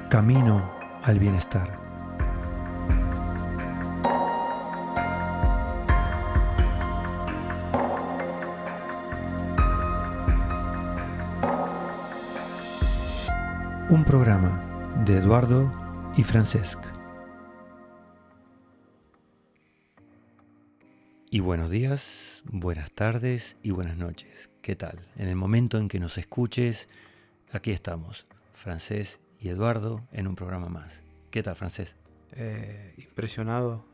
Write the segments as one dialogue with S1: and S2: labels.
S1: Camino al bienestar. Un programa de Eduardo y Francesc. Y buenos días, buenas tardes y buenas noches. ¿Qué tal? En el momento en que nos escuches, aquí estamos, Francesc y Eduardo, en un programa más. ¿Qué tal, Francesc?
S2: Impresionado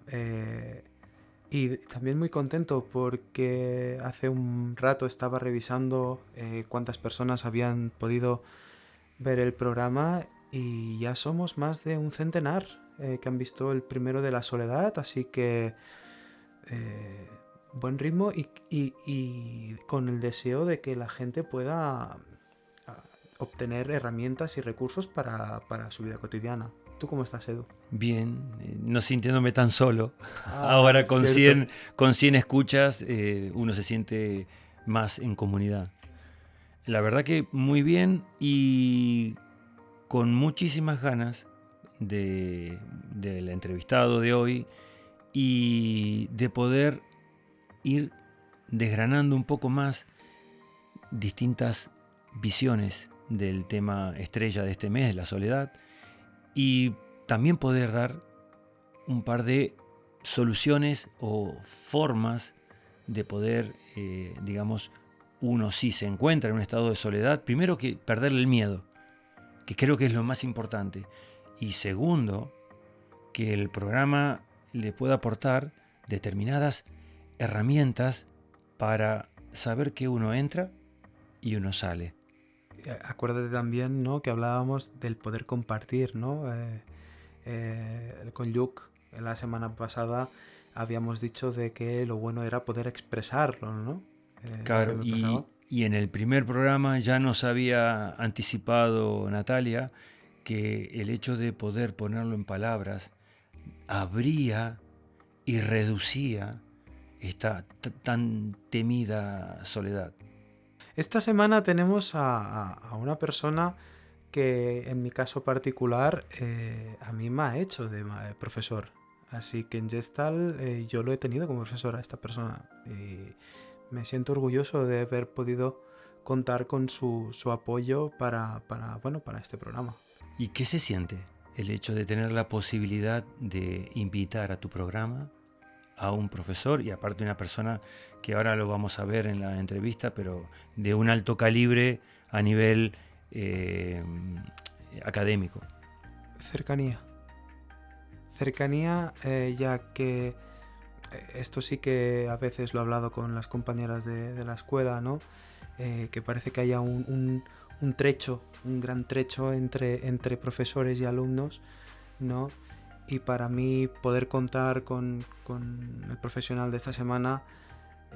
S2: y también muy contento porque hace un rato estaba revisando cuántas personas habían podido ver el programa y ya somos más de un centenar que han visto el primero de La Soledad, así que buen ritmo y con el deseo de que la gente pueda obtener herramientas y recursos para su vida cotidiana. ¿Tú cómo estás, Edu?
S1: Bien, no sintiéndome tan solo.
S2: Ah,
S1: Ahora
S2: es cierto.
S1: con 100 escuchas uno se siente más en comunidad. La verdad que muy bien y con muchísimas ganas del entrevistado de hoy y de poder ir desgranando un poco más distintas visiones del tema estrella de este mes, de la soledad, y también poder dar un par de soluciones o formas de poder, digamos, uno si se encuentra en un estado de soledad, primero que perderle el miedo, que creo que es lo más importante, y segundo, que el programa le pueda aportar determinadas herramientas para saber que uno entra y uno sale.
S2: Acuérdate también, ¿no?, que hablábamos del poder compartir, ¿no? Con Luke, la semana pasada habíamos dicho de que lo bueno era poder expresarlo, ¿no? Lo que
S1: Claro,
S2: me pasaba.
S1: y en el primer programa ya nos había anticipado Natalia que el hecho de poder ponerlo en palabras abría y reducía esta tan temida soledad.
S2: Esta semana tenemos a una persona que en mi caso particular a mí me ha hecho de profesor. Así que en Gestal yo lo he tenido como profesor a esta persona. Y me siento orgulloso de haber podido contar con su apoyo para este programa.
S1: ¿Y qué se siente el hecho de tener la posibilidad de invitar a tu programa a un profesor y aparte una persona que ahora lo vamos a ver en la entrevista, pero de un alto calibre a nivel académico?
S2: Cercanía. Cercanía, ya que esto sí que a veces lo he hablado con las compañeras de la escuela, ¿no? Que parece que haya un trecho, un gran trecho entre profesores y alumnos, ¿no? Y para mí poder contar con el profesional de esta semana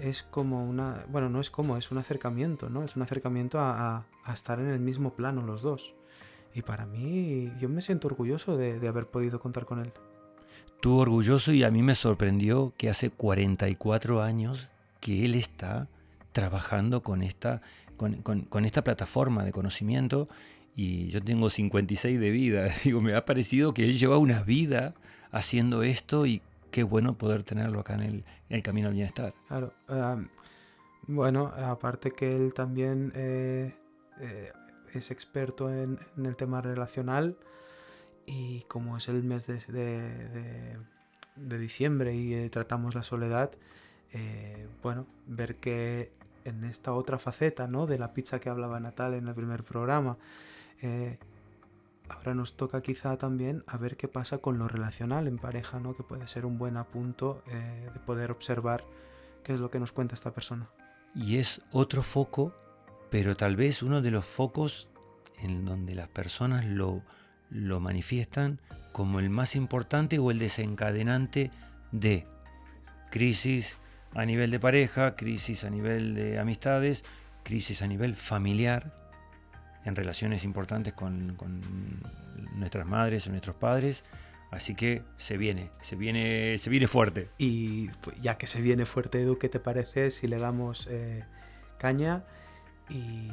S2: es como una... Bueno, no es como, es un acercamiento, ¿no? Es un acercamiento a estar en el mismo plano los dos. Y para mí, yo me siento orgulloso de haber podido contar con él.
S1: Tú orgulloso y a mí me sorprendió que hace 44 años que él está trabajando con con esta plataforma de conocimiento y yo tengo 56 de vida. Digo, me ha parecido que él lleva una vida haciendo esto y qué bueno poder tenerlo acá en el camino al bienestar.
S2: Claro. Bueno, aparte que él también es experto en el tema relacional y como es el mes de diciembre y tratamos la soledad, bueno, ver que en esta otra faceta, ¿no?, de la pizza que hablaba Natal en el primer programa, eh, ahora nos toca quizá también a ver qué pasa con lo relacional en pareja, ¿no?, que puede ser un buen apunto de poder observar qué es lo que nos cuenta esta persona.
S1: Y es otro foco, pero tal vez uno de los focos en donde las personas lo manifiestan como el más importante o el desencadenante de crisis a nivel de pareja, crisis a nivel de amistades, crisis a nivel familiar, en relaciones importantes con nuestras madres o nuestros padres. Así que se viene fuerte.
S2: Y pues, ya que se viene fuerte, Edu, ¿qué te parece si le damos caña y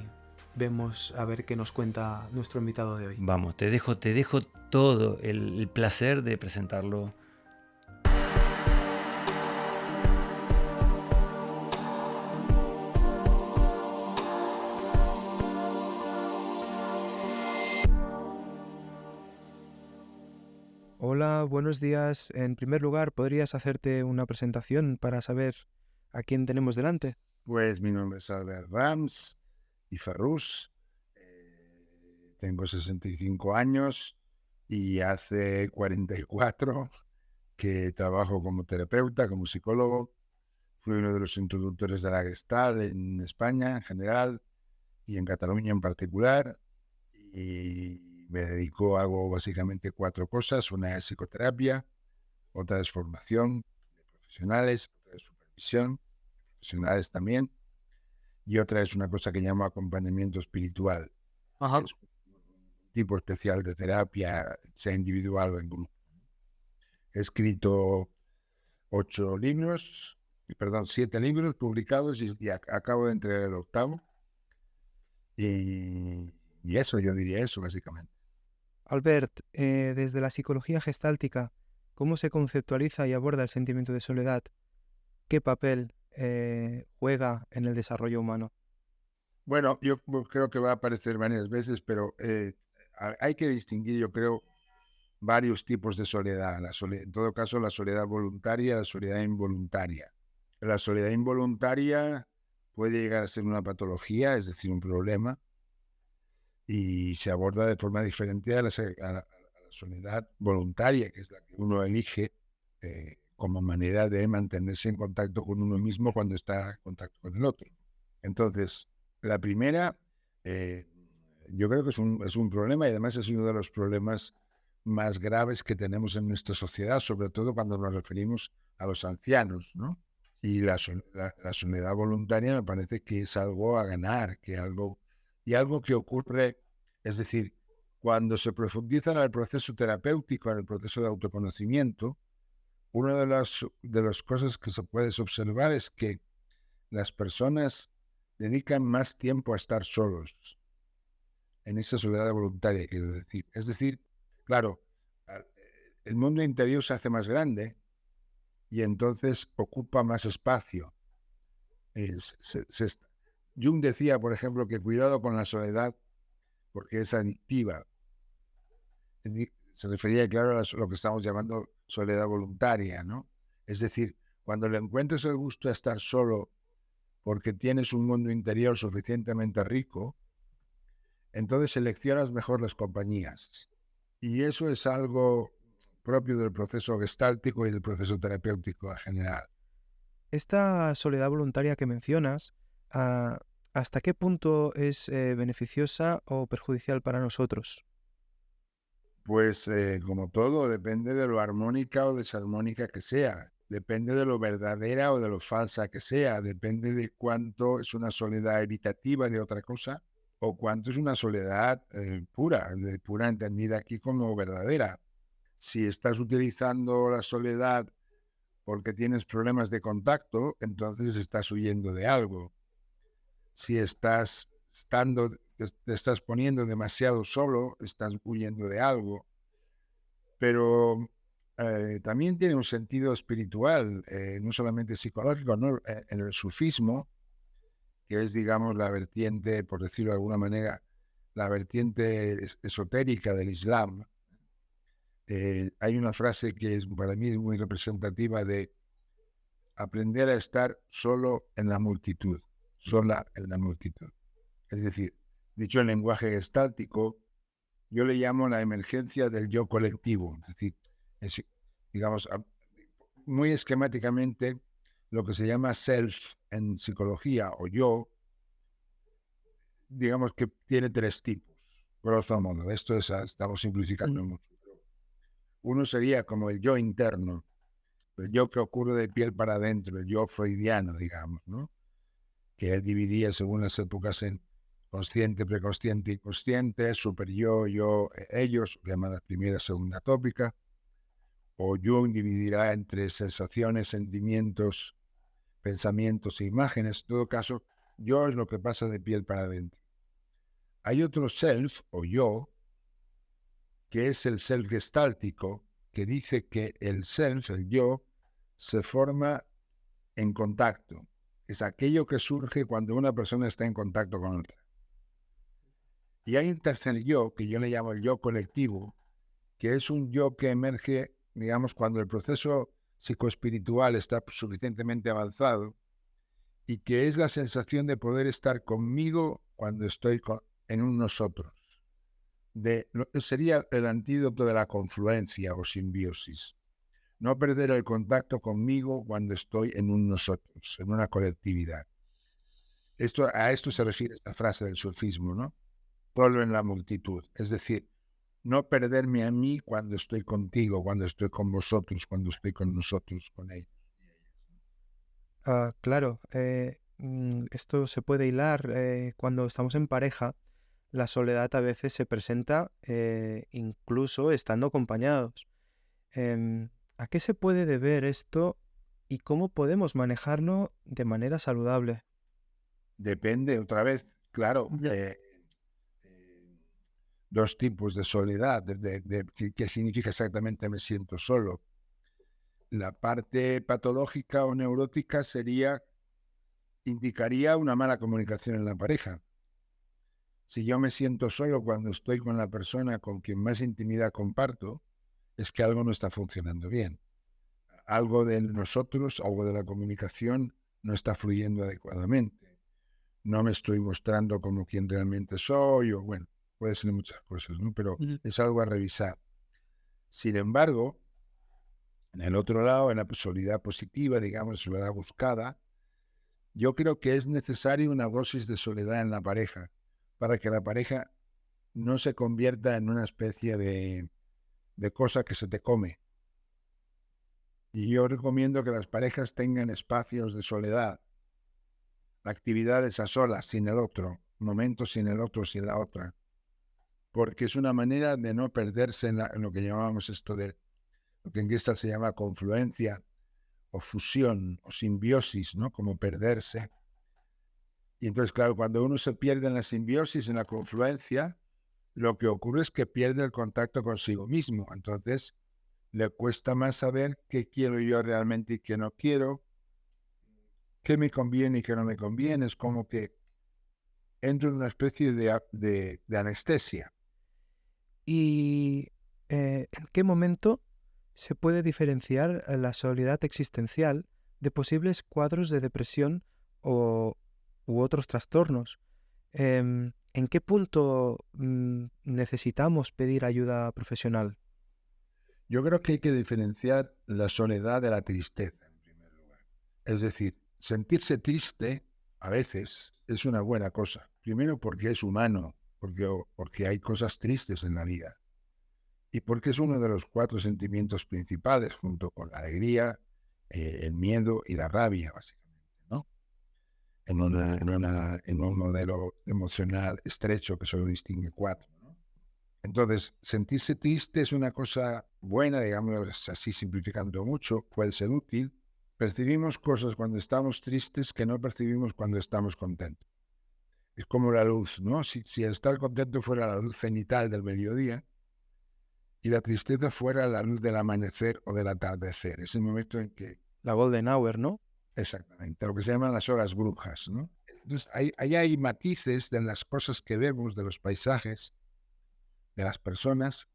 S2: vemos a ver qué nos cuenta nuestro invitado de hoy.
S1: Vamos, te dejo todo el placer de presentarlo.
S3: Hola, buenos días. En primer lugar, ¿podrías hacerte una presentación para saber a quién tenemos delante?
S4: Pues mi nombre es Albert Rams y Ferrus. Tengo 65 años y hace 44 que trabajo como terapeuta, como psicólogo. Fui uno de los introductores de la Gestalt en España en general y en Cataluña en particular. Y me dedico, hago básicamente 4 cosas. Una es psicoterapia, otra es formación de profesionales, otra es supervisión de profesionales también, y otra es una cosa que llamo acompañamiento espiritual.
S2: Ajá.
S4: Es un tipo especial de terapia, sea individual o en grupo. He escrito 7 libros publicados y acabo de entregar el 8º. Y eso, yo diría eso básicamente.
S3: Albert, desde la psicología gestáltica, ¿cómo se conceptualiza y aborda el sentimiento de soledad? ¿Qué papel juega en el desarrollo humano?
S4: Bueno, yo creo que va a aparecer varias veces, pero hay que distinguir, yo creo, varios tipos de soledad. En todo caso, la soledad voluntaria y la soledad involuntaria. La soledad involuntaria puede llegar a ser una patología, es decir, un problema, y se aborda de forma diferente a la soledad voluntaria, que es la que uno elige como manera de mantenerse en contacto con uno mismo cuando está en contacto con el otro. Entonces, la primera, yo creo que es un problema, y además es uno de los problemas más graves que tenemos en nuestra sociedad, sobre todo cuando nos referimos a los ancianos, ¿no? Y la soledad voluntaria me parece que es algo a ganar, algo que ocurre, es decir, cuando se profundiza en el proceso terapéutico, en el proceso de autoconocimiento, una de las cosas que se puede observar es que las personas dedican más tiempo a estar solos, en esa soledad voluntaria, quiero decir. Es decir, claro, el mundo interior se hace más grande y entonces ocupa más espacio. Jung decía, por ejemplo, que cuidado con la soledad porque es adictiva. Se refería, claro, a lo que estamos llamando soledad voluntaria, ¿no? Es decir, cuando le encuentres el gusto a estar solo porque tienes un mundo interior suficientemente rico, entonces seleccionas mejor las compañías. Y eso es algo propio del proceso gestáltico y del proceso terapéutico en general.
S3: Esta soledad voluntaria que mencionas, ah, ¿hasta qué punto es beneficiosa o perjudicial para nosotros?
S4: Pues como todo, depende de lo armónica o desarmónica que sea, depende de lo verdadera o de lo falsa que sea, depende de cuánto es una soledad evitativa de otra cosa o cuánto es una soledad pura entendida aquí como verdadera. Si estás utilizando la soledad porque tienes problemas de contacto, entonces estás huyendo de algo. Si te estás poniendo demasiado solo, estás huyendo de algo. Pero también tiene un sentido espiritual, no solamente psicológico, ¿no? En el sufismo, que es, digamos, la vertiente, por decirlo de alguna manera, la vertiente esotérica del Islam, hay una frase que para mí es muy representativa de aprender a estar solo en la multitud, sola en la multitud. Es decir, dicho en lenguaje gestáltico, yo le llamo la emergencia del yo colectivo. Es decir, digamos, muy esquemáticamente, lo que se llama self en psicología o yo, digamos que tiene 3 tipos, grosso modo. Estamos simplificando mucho. Uno sería como el yo interno, el yo que ocurre de piel para adentro, el yo freudiano, digamos, ¿no? Que él dividía según las épocas en consciente, preconsciente, inconsciente, superior, yo, ellos, llamadas primera, segunda tópica, o Jung dividirá entre sensaciones, sentimientos, pensamientos e imágenes. En todo caso, yo es lo que pasa de piel para adentro. Hay otro self o yo, que es el self gestáltico, que dice que el self, el yo, se forma en contacto. Es aquello que surge cuando una persona está en contacto con otra. Y hay un tercer yo, que yo le llamo el yo colectivo, que es un yo que emerge, digamos, cuando el proceso psicoespiritual está suficientemente avanzado, y que es la sensación de poder estar conmigo cuando estoy en un nosotros. Sería el antídoto de la confluencia o simbiosis. No perder el contacto conmigo cuando estoy en un nosotros, en una colectividad. A esto se refiere esta frase del sufismo, ¿no? Solo en la multitud. Es decir, no perderme a mí cuando estoy contigo, cuando estoy con vosotros, cuando estoy con nosotros, con ellos.
S3: Claro, esto se puede hilar cuando estamos en pareja. La soledad a veces se presenta incluso estando acompañados. ¿A qué se puede deber esto y cómo podemos manejarlo de manera saludable?
S4: Depende, otra vez, claro, dos tipos de soledad, ¿qué significa exactamente me siento solo? La parte patológica o neurótica indicaría una mala comunicación en la pareja. Si yo me siento solo cuando estoy con la persona con quien más intimidad comparto, es que algo no está funcionando bien. Algo de nosotros, algo de la comunicación no está fluyendo adecuadamente. No me estoy mostrando como quien realmente soy, o bueno, puede ser muchas cosas, ¿no? Pero es algo a revisar. Sin embargo, en el otro lado, en la soledad positiva, digamos, soledad buscada, yo creo que es necesario una dosis de soledad en la pareja para que la pareja no se convierta en una especie de cosa que se te come. Y yo recomiendo que las parejas tengan espacios de soledad, actividades a solas, sin el otro, momentos sin el otro, sin la otra, porque es una manera de no perderse en lo que llamamos esto de lo que en Gestalt se llama confluencia o fusión o simbiosis, ¿no? Como perderse. Y entonces, claro, cuando uno se pierde en la simbiosis, en la confluencia, lo que ocurre es que pierde el contacto consigo mismo. Entonces, le cuesta más saber qué quiero yo realmente y qué no quiero, qué me conviene y qué no me conviene. Es como que entro en una especie de anestesia.
S3: ¿Y en qué momento se puede diferenciar la soledad existencial de posibles cuadros de depresión u otros trastornos? ¿En qué punto necesitamos pedir ayuda profesional?
S4: Yo creo que hay que diferenciar la soledad de la tristeza, en primer lugar. Es decir, sentirse triste a veces es una buena cosa. Primero porque es humano, porque hay cosas tristes en la vida. Y porque es uno de los 4 sentimientos principales, junto con la alegría, el miedo y la rabia, básicamente, ¿no? En un modelo emocional estrecho que solo distingue 4. Entonces, sentirse triste es una cosa buena, digamos así simplificando mucho, puede ser útil. Percibimos cosas cuando estamos tristes que no percibimos cuando estamos contentos. Es como la luz, ¿no? Si el estar contento fuera la luz cenital del mediodía y la tristeza fuera la luz del amanecer o del atardecer, es el momento en que...
S3: La Golden Hour, ¿no?
S4: Exactamente, lo que se llaman las horas brujas, ¿no? Entonces, ahí hay matices de las cosas que vemos, de los paisajes, de las personas,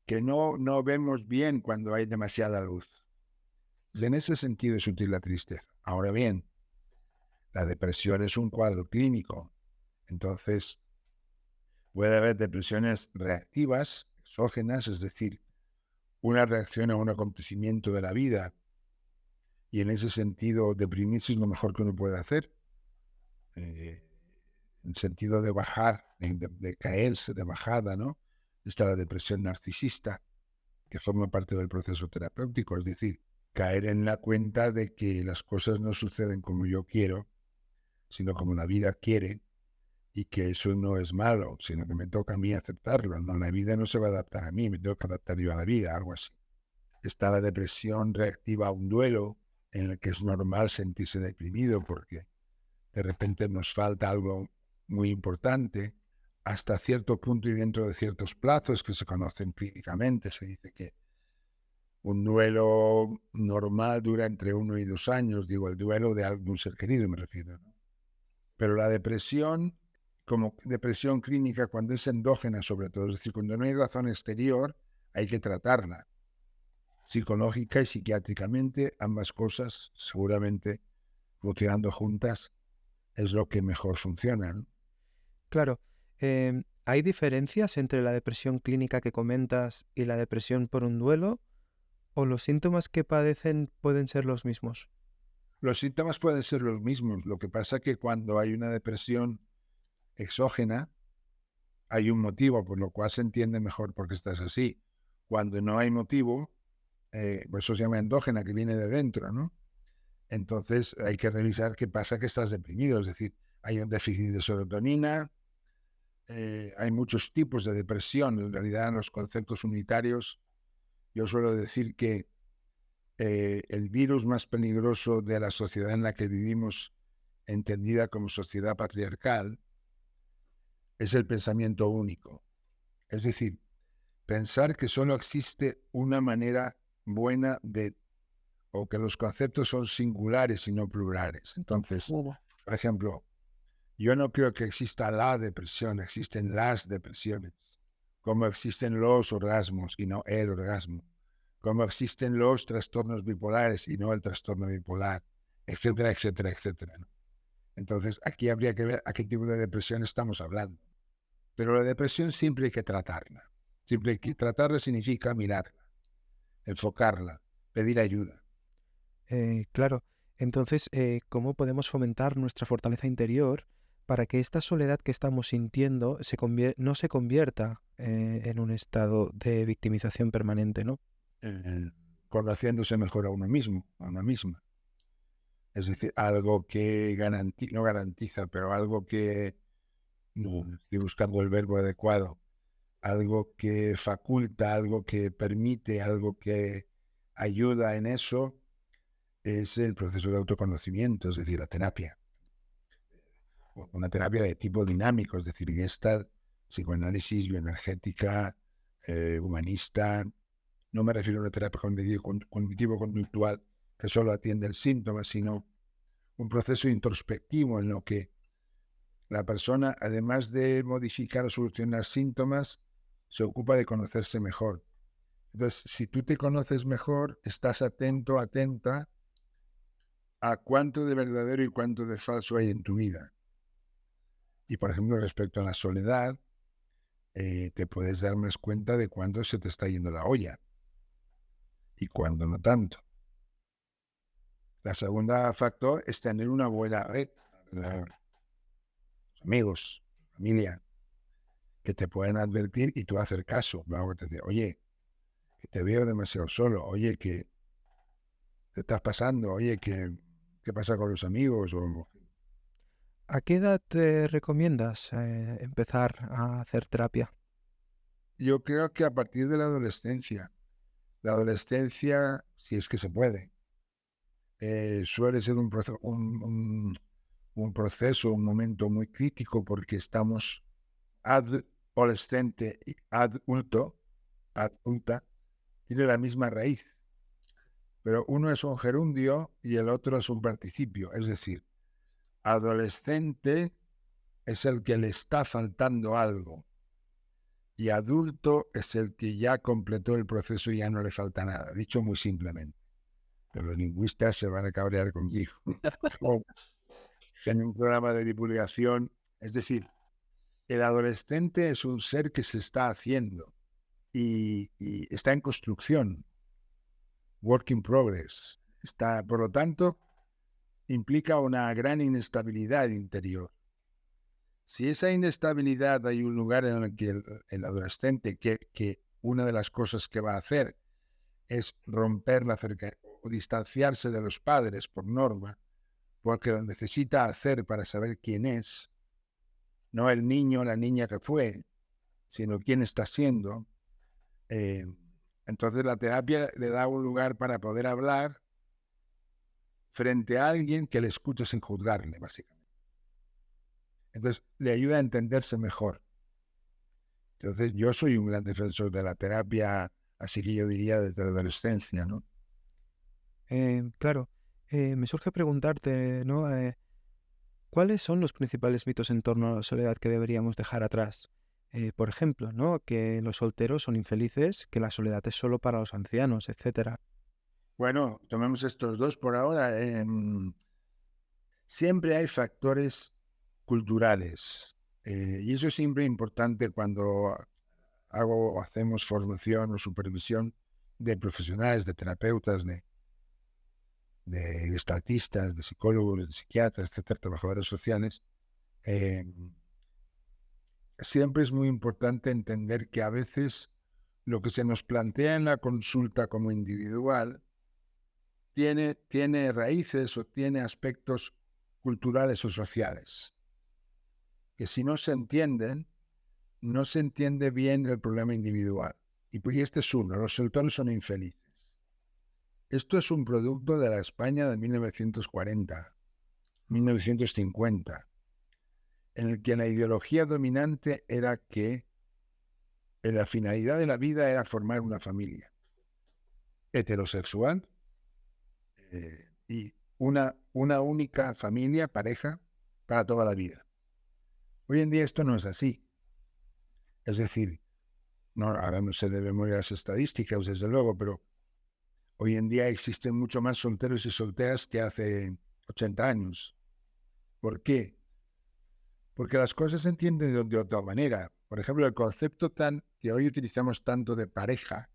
S4: que no vemos bien cuando hay demasiada luz. En ese sentido es útil la tristeza. Ahora bien, la depresión es un cuadro clínico. Entonces, puede haber depresiones reactivas, exógenas, es decir, una reacción a un acontecimiento de la vida. Y en ese sentido, deprimirse es lo mejor que uno puede hacer. En el sentido de bajar, de caerse, de bajada, ¿no? Está la depresión narcisista, que forma parte del proceso terapéutico, es decir, caer en la cuenta de que las cosas no suceden como yo quiero, sino como la vida quiere, y que eso no es malo, sino que me toca a mí aceptarlo. No, la vida no se va a adaptar a mí, me tengo que adaptar yo a la vida, algo así. Está la depresión reactiva a un duelo, en el que es normal sentirse deprimido porque de repente nos falta algo muy importante. hasta cierto punto y dentro de ciertos plazos que se conocen clínicamente. Se dice que un duelo normal dura entre 1 y 2 años, digo, el duelo de algún ser querido me refiero, ¿no? Pero la depresión, como depresión clínica, cuando es endógena sobre todo, es decir, cuando no hay razón exterior, hay que tratarla. Psicológica y psiquiátricamente, ambas cosas seguramente funcionando juntas es lo que mejor funciona, ¿no?
S3: Claro, ¿hay diferencias entre la depresión clínica que comentas y la depresión por un duelo? ¿O los síntomas que padecen pueden ser los mismos?
S4: Los síntomas pueden ser los mismos. Lo que pasa es que cuando hay una depresión exógena, hay un motivo por lo cual se entiende mejor por qué estás así. Cuando no hay motivo, por eso se llama endógena, que viene de dentro, ¿no? Entonces hay que revisar qué pasa que estás deprimido. Es decir, hay un déficit de serotonina, hay muchos tipos de depresión. En realidad, en los conceptos unitarios, yo suelo decir que el virus más peligroso de la sociedad en la que vivimos, entendida como sociedad patriarcal, es el pensamiento único. Es decir, pensar que solo existe una manera buena de, o que los conceptos son singulares y no plurales. Entonces, por ejemplo, yo no creo que exista la depresión, existen las depresiones, como existen los orgasmos y no el orgasmo, como existen los trastornos bipolares y no el trastorno bipolar, etcétera, etcétera, etcétera, ¿no? Entonces, aquí habría que ver a qué tipo de depresión estamos hablando. Pero la depresión siempre hay que tratarla. Siempre hay que tratarla significa mirarla, enfocarla, pedir ayuda.
S3: Claro, entonces, ¿cómo podemos fomentar nuestra fortaleza interior para que esta soledad que estamos sintiendo no se convierta en un estado de victimización permanente, ¿no?
S4: Eh, Conociéndose mejor a uno mismo, a una misma. Es decir, algo que no garantiza, pero algo que, no, estoy buscando el verbo adecuado, algo que faculta, algo que permite, algo que ayuda en eso, es el proceso de autoconocimiento, es decir, la terapia. Una terapia de tipo dinámico, es decir, Gestalt, psicoanálisis, bioenergética, humanista. No me refiero a una terapia cognitivo-conductual que solo atiende el síntoma, sino un proceso introspectivo en lo que la persona, además de modificar o solucionar síntomas, se ocupa de conocerse mejor. Entonces, si tú te conoces mejor, estás atento, atenta a cuánto de verdadero y cuánto de falso hay en tu vida. Y, por ejemplo, respecto a la soledad, te puedes dar más cuenta de cuándo se te está yendo la olla y cuándo no tanto. La segunda factor es tener una buena red, amigos, familia, que te pueden advertir y tú hacer caso. Luego te dice, oye, que te veo demasiado solo, oye, que te estás pasando, oye, que qué pasa con los amigos.
S3: ¿A qué edad te recomiendas empezar a hacer terapia?
S4: Yo creo que a partir de la adolescencia, si es que se puede, suele ser un proceso, un momento muy crítico porque estamos adolescente y adulta, tiene la misma raíz, pero uno es un gerundio y el otro es un participio, es decir, adolescente es el que le está faltando algo y adulto es el que ya completó el proceso y ya no le falta nada, dicho muy simplemente. Pero los lingüistas se van a cabrear conmigo. En un programa de divulgación, es decir, el adolescente es un ser que se está haciendo y está en construcción, work in progress. Por lo tanto, implica una gran inestabilidad interior. Si esa inestabilidad hay un lugar en el que el adolescente, que una de las cosas que va a hacer es romper la cercanía o distanciarse de los padres por norma, porque lo necesita hacer para saber quién es, no el niño o la niña que fue, sino quién está siendo. Entonces la terapia le da un lugar para poder hablar frente a alguien que le escuche sin juzgarle, básicamente. Entonces le ayuda a entenderse mejor. Entonces, yo soy un gran defensor de la terapia, así que yo diría desde la adolescencia, ¿no?
S3: Claro, me surge preguntarte, ¿no? ¿Cuáles son los principales mitos en torno a la soledad que deberíamos dejar atrás? Por ejemplo, ¿no? Que los solteros son infelices, que la soledad es solo para los ancianos, etcétera.
S4: Bueno, tomemos estos dos por ahora. Siempre hay factores culturales, y eso es siempre importante cuando hacemos formación o supervisión de profesionales, de terapeutas, de estatistas, de psicólogos, de psiquiatras, etcétera, trabajadores sociales. eh, Siempre es muy importante entender que a veces lo que se nos plantea en la consulta como individual tiene raíces o tiene aspectos culturales o sociales, que si no se entienden, no se entiende bien el problema individual. Y pues este es uno, los solteros son infelices. Esto es un producto de la España de 1940, 1950, en el que la ideología dominante era que la finalidad de la vida era formar una familia heterosexual, y una única familia, pareja, para toda la vida. Hoy en día esto no es así. Es decir, no, ahora no se debemos ir a las estadísticas, desde luego, pero hoy en día existen mucho más solteros y solteras que hace 80 años. ¿Por qué? Porque las cosas se entienden de otra manera. Por ejemplo, el concepto que hoy utilizamos tanto de pareja,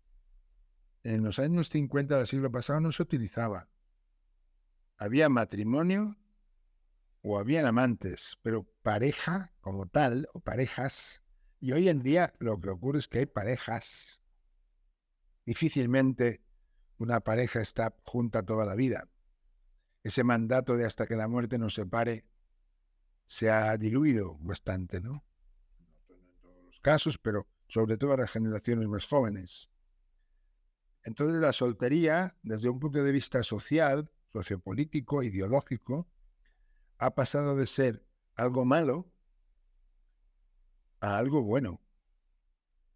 S4: en los años 50 del siglo pasado no se utilizaba. Había matrimonio o habían amantes, pero pareja como tal, o parejas, y hoy en día lo que ocurre es que hay parejas. Difícilmente una pareja está junta toda la vida. Ese mandato de hasta que la muerte nos separe se ha diluido bastante, ¿no? No en todos los casos, pero sobre todo a las generaciones más jóvenes. Entonces la soltería, desde un punto de vista social, sociopolítico, ideológico, ha pasado de ser algo malo a algo bueno,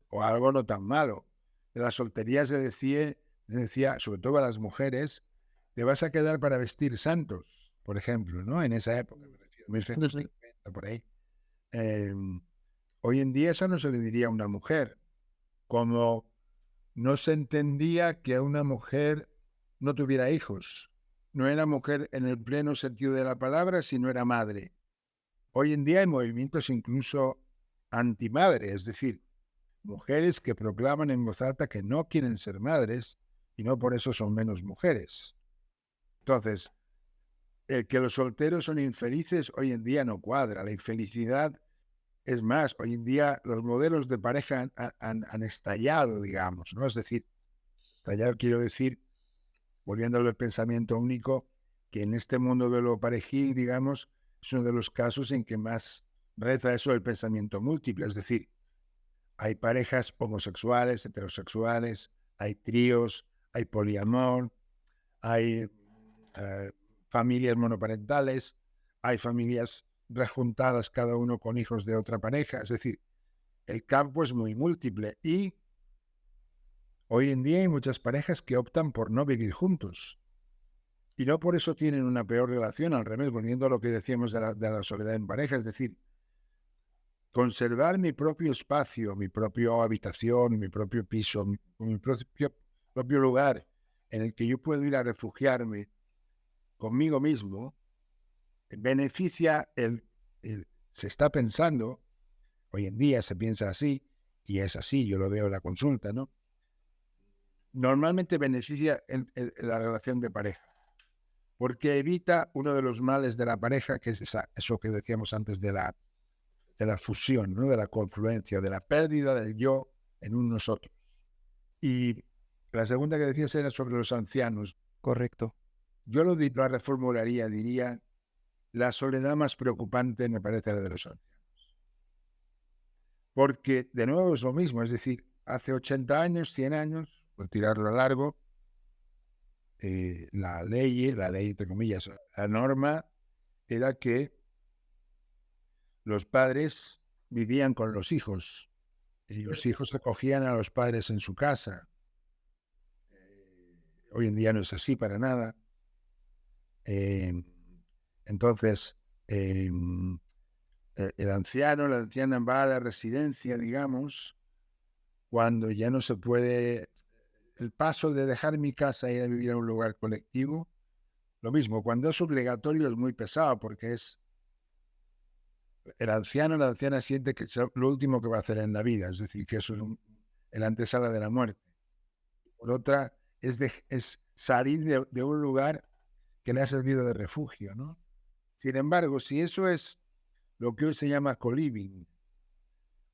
S4: o a algo no tan malo. De la soltería se decía, sobre todo a las mujeres, te vas a quedar para vestir santos, por ejemplo, ¿no? En esa época, me refiero, 1950, por ahí. Hoy en día eso no se le diría a una mujer, como no se entendía que una mujer no tuviera hijos. No era mujer en el pleno sentido de la palabra, sino era madre. Hoy en día hay movimientos incluso antimadre, es decir, mujeres que proclaman en voz alta que no quieren ser madres y no por eso son menos mujeres. Entonces, el que los solteros son infelices hoy en día no cuadra. La infelicidad es más, hoy en día los modelos de pareja han estallado, digamos, ¿no? Es decir, estallado quiero decir, volviendo al pensamiento único, que en este mundo de lo parejil, digamos, es uno de los casos en que más reza eso del pensamiento múltiple. Es decir, hay parejas homosexuales, heterosexuales, hay tríos, hay poliamor, hay familias monoparentales, hay familias rejuntadas cada uno con hijos de otra pareja. Es decir, el campo es muy múltiple y hoy en día hay muchas parejas que optan por no vivir juntos. Y no por eso tienen una peor relación, al revés, volviendo a lo que decíamos de la soledad en pareja, es decir, conservar mi propio espacio, mi propia habitación, mi propio piso, mi propio lugar en el que yo puedo ir a refugiarme conmigo mismo, beneficia se está pensando, hoy en día se piensa así, y es así, yo lo veo en la consulta, ¿no? Normalmente beneficia en la relación de pareja, porque evita uno de los males de la pareja, que es eso que decíamos antes de la fusión, ¿no? De la confluencia, de la pérdida del yo en un nosotros. Y la segunda que decías era sobre los ancianos.
S3: Correcto.
S4: Yo lo reformularía, diría, la soledad más preocupante me parece la de los ancianos. Porque, de nuevo, es lo mismo, es decir, hace 80 años, 100 años, por tirarlo a largo, la ley, entre comillas, la norma, era que los padres vivían con los hijos y los hijos acogían a los padres en su casa. Hoy en día no es así para nada. Entonces, el anciano, la anciana va a la residencia, digamos, cuando ya no se puede, el paso de dejar mi casa y ir a vivir a un lugar colectivo, lo mismo, cuando es obligatorio es muy pesado, porque es el anciano, la anciana siente que es lo último que va a hacer en la vida, es decir, que eso es el antesala de la muerte. Por otra, es salir de un lugar que le ha servido de refugio, ¿no? Sin embargo, si eso es lo que hoy se llama co-living,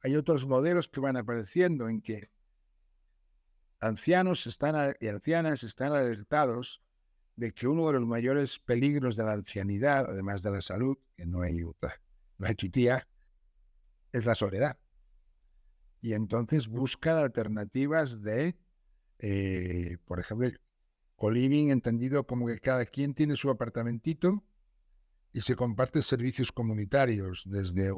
S4: hay otros modelos que van apareciendo en que ancianos y ancianas están alertados de que uno de los mayores peligros de la ancianidad, además de la salud, que no hay chutía, es la soledad. Y entonces buscan alternativas de, por ejemplo, co-living entendido como que cada quien tiene su apartamentito y se comparten servicios comunitarios, desde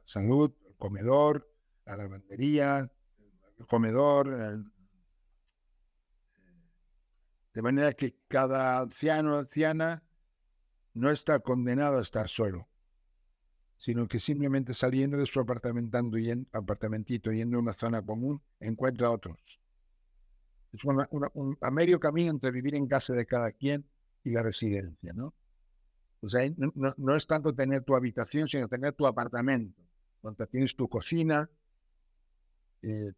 S4: salud, el comedor, la lavandería, el comedor, de manera que cada anciano o anciana no está condenado a estar solo, sino que simplemente saliendo de su apartamentito, yendo a una zona común, encuentra a otros. Es a medio camino entre vivir en casa de cada quien y la residencia, ¿no? O sea, no es tanto tener tu habitación, sino tener tu apartamento, donde tienes tu cocina,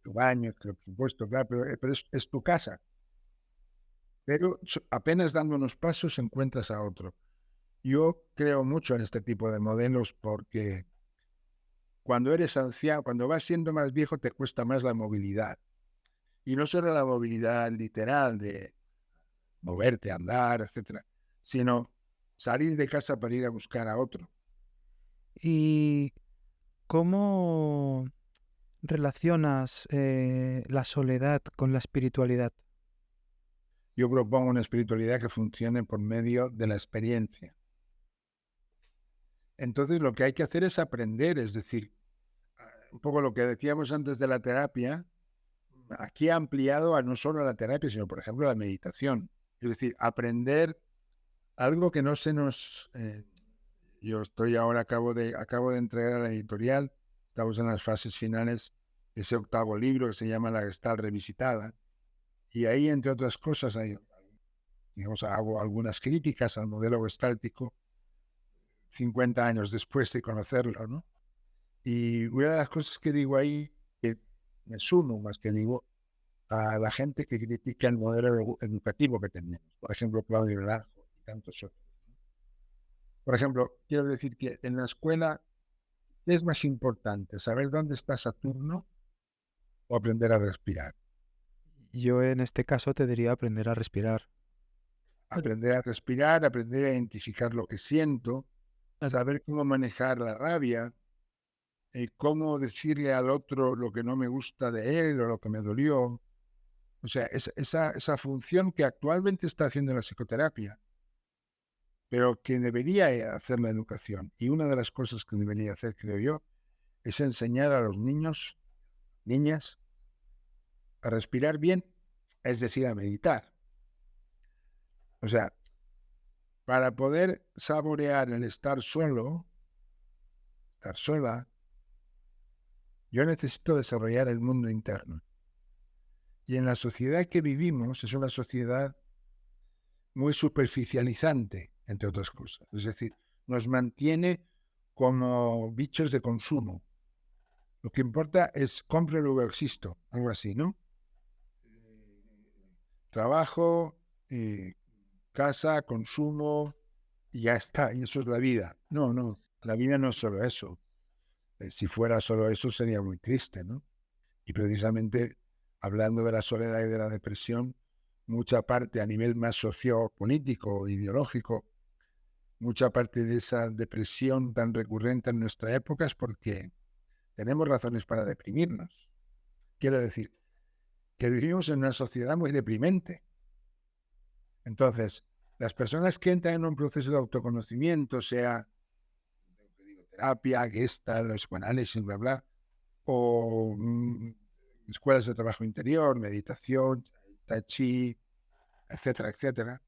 S4: tu baño, por supuesto, claro, pero es tu casa. Pero apenas dando unos pasos encuentras a otro. Yo creo mucho en este tipo de modelos porque cuando eres anciano, cuando vas siendo más viejo, te cuesta más la movilidad. Y no solo la movilidad literal de moverte, andar, etcétera, sino salir de casa para ir a buscar a otro.
S3: ¿Y cómo relacionas la soledad con la espiritualidad?
S4: Yo propongo una espiritualidad que funcione por medio de la experiencia. Entonces lo que hay que hacer es aprender, es decir, un poco lo que decíamos antes de la terapia, aquí ha ampliado a no solo la terapia, sino por ejemplo la meditación. Es decir, aprender algo que no se nos... yo estoy ahora, acabo de entregar a la editorial, estamos en las fases finales, ese 8º libro que se llama La Gestalt Revisitada, y ahí, entre otras cosas, hago algunas críticas al modelo gestáltico 50 años después de conocerlo, ¿no? Y una de las cosas que digo ahí, que me sumo más que digo, a la gente que critica el modelo educativo que tenemos, por ejemplo, Claudio Naranjo y tantos otros. Por ejemplo, quiero decir que en la escuela es más importante saber dónde está Saturno o aprender a respirar.
S3: Yo en este caso te diría aprender a respirar.
S4: Aprender a respirar, aprender a identificar lo que siento, saber cómo manejar la rabia, cómo decirle al otro lo que no me gusta de él o lo que me dolió. O sea, esa función que actualmente está haciendo la psicoterapia, pero que debería hacer la educación. Y una de las cosas que debería hacer, creo yo, es enseñar a los niños, niñas, a respirar bien, es decir, a meditar. O sea, para poder saborear el estar solo, estar sola, yo necesito desarrollar el mundo interno. Y en la sociedad que vivimos es una sociedad muy superficializante, entre otras cosas. Es decir, nos mantiene como bichos de consumo. Lo que importa es compre, luego existo, algo así, ¿no? Trabajo, casa, consumo, y ya está, y eso es la vida. No, la vida no es solo eso. Si fuera solo eso sería muy triste, ¿no? Y precisamente hablando de la soledad y de la depresión, mucha parte a nivel más sociopolítico, ideológico, mucha parte de esa depresión tan recurrente en nuestra época es porque tenemos razones para deprimirnos. Quiero decir, que vivimos en una sociedad muy deprimente. Entonces, las personas que entran en un proceso de autoconocimiento, sea terapia, Gestalt, psicoanálisis, bla, bla, o escuelas de trabajo interior, meditación, tai chi, etcétera, etcétera,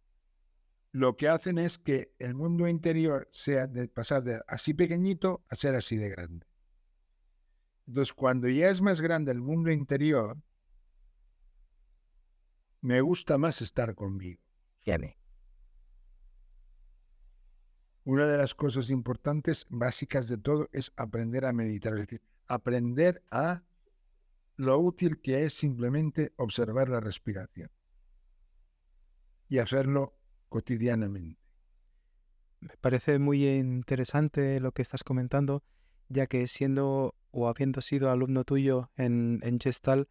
S4: lo que hacen es que el mundo interior sea de pasar de así pequeñito a ser así de grande. Entonces, cuando ya es más grande el mundo interior, me gusta más estar conmigo. Una de las cosas importantes, básicas de todo, es aprender a meditar. Es decir, aprender a lo útil que es simplemente observar la respiración y hacerlo cotidianamente.
S2: Me parece muy interesante lo que estás comentando, ya que siendo o habiendo sido alumno tuyo en Gestalt,